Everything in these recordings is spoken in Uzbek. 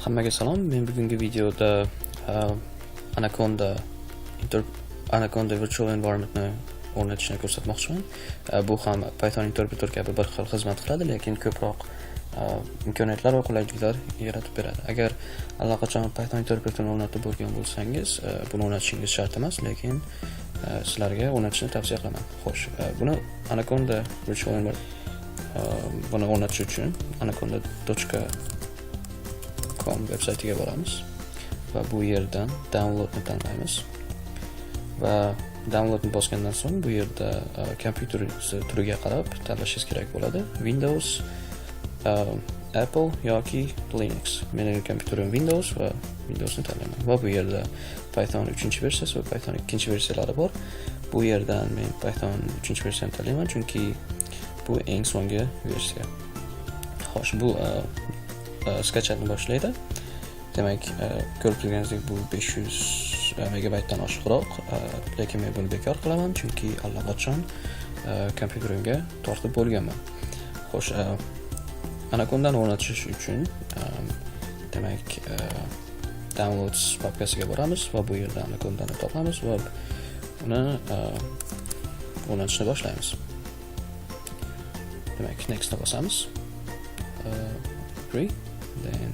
Hammaga salom. Men bugungi videoda Anaconda virtual environmentni o'rnatishni ko'rsatmoqchiman. Bu ham Python interpreter kabi bir xil xizmat qiladi, lekin ko'proq imkoniyatlar va qulayliklar yaratib beradi. Agar allaqachon Python interpreterni o'rnatib bo'lgan bo'lsangiz, buni o'rnatishingiz shart emas, lekin sizlarga o'rnatishni tavsiya qilaman. Xo'sh, buni Anaconda virtual environment buni o'rnatish uchun anaconda.com veb-saytiga boramiz va bu yerdan downloadni tanlaymiz va downloadni bosgandan so'ng bu yerda kompyuteringiz turiga qarab tanlashingiz kerak bo'ladi. Windows, Apple yoki Linux. Mening kompyuterim Windows va Windowsni tanlayman. Va bu yerda Python 3-versiyasi va Python 2-versiyalari bor. Bu yerdan men Python 3-versiyani tanlayman, chunki bu eng so'nggi versiya. Xo'sh, bu skachatni boshlaydi. Demak, ko'rib turganingizdek bu 500 megabaytdan oshiqroq, lekin men buni bekor qilaman, chunki allaqachon kompyuterimga tortib bo'lganman. Xo'sh, Anacondani o'rnatish uchun demak, downloads papkasiga boramiz va bu yerda Anacondani topamiz va uni o'rnatishni boshlaymiz. Demak, next bosamiz. Agree, then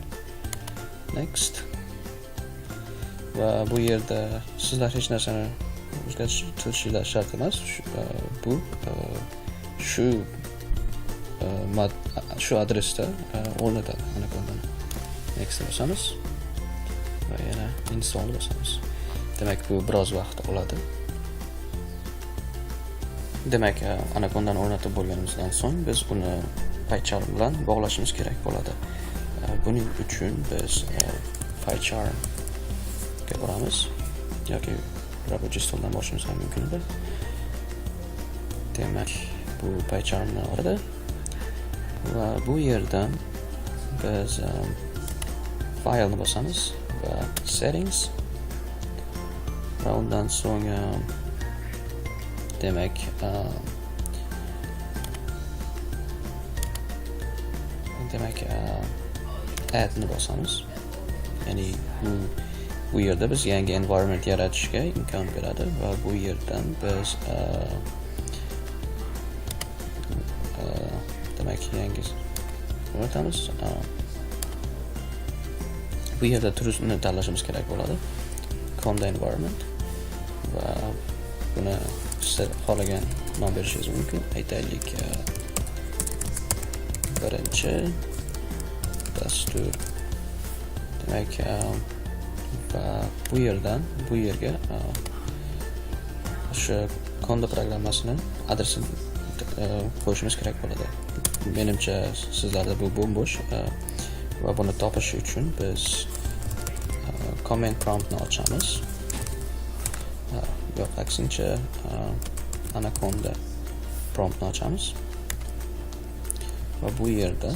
next. Va bu yerda sizlar hech narsani o'zgartirishingiz shart emas. Bu shu adresda o'rnatadi Anacondani. Next bosamiz va yana install bosamiz. Demak, bu biroz vaqt oladi. Demak, Anacondani o'rnatib bo'lganimizdan so'ng biz uni Phyton bilan bog'lashimiz kerak bo'ladi. Buning uchun biz Phytonga boramiz yoki rабочий stoldan boshlashimiz ham mumkin edi. Demak, bu Pythonni oladi va bu yerdan biz fileni bosamiz va settings va undan so'ng demak addni bosamiz. Ya'ni bu yerda biz yangi environment yaratishga imkon beradi va bu yerdan biz demak yangi yaratamiz. Bu yerda turini tanlashimiz kerak bo'ladi. Conda environment va buni siz xohlagan nom berishingiz mumkin. Aytaylik, birinchi dastur. Demak, va bu yerga o'sha Conda programmasini adresini qo'yishimiz kerak bo'ladi. Menimcha sizlarda bu bo'sh va buni topish uchun biz comment promptni ochamiz. Yo'q, aksincha Anaconda promptni ochamiz va bu yerda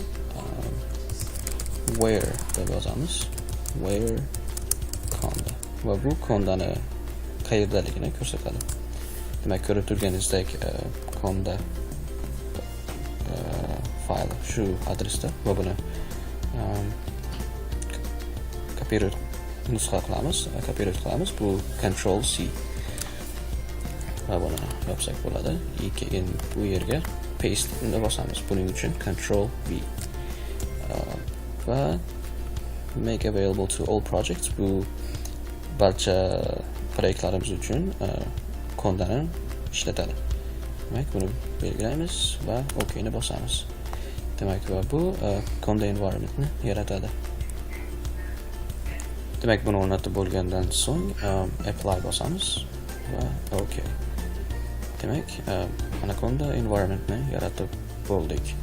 where deb yozamiz. Where Conda va bu Condani qayerdaligini ko'rsatadi. Demak, ko'rib turganingizdek Conda fayli shu adresda va buni nusxa qilamiz. Bu Ctrl C va buni yopsak bo'ladi. Keyin bu yerga paste ni bosamiz. Buning uchun Ctrl V va make available to all projects. Bu barcha proyektlarimiz uchun Condani ishlatadi. Demak, buni belgilaymiz va OK ni bosamiz. Demak, va bu Conda environmentni yaratadi. Demak, buni o'rnatib bo'lgandan so'ng apply bosamiz va OK. Demak, Anaconda environmentni yaratib bo'ldik.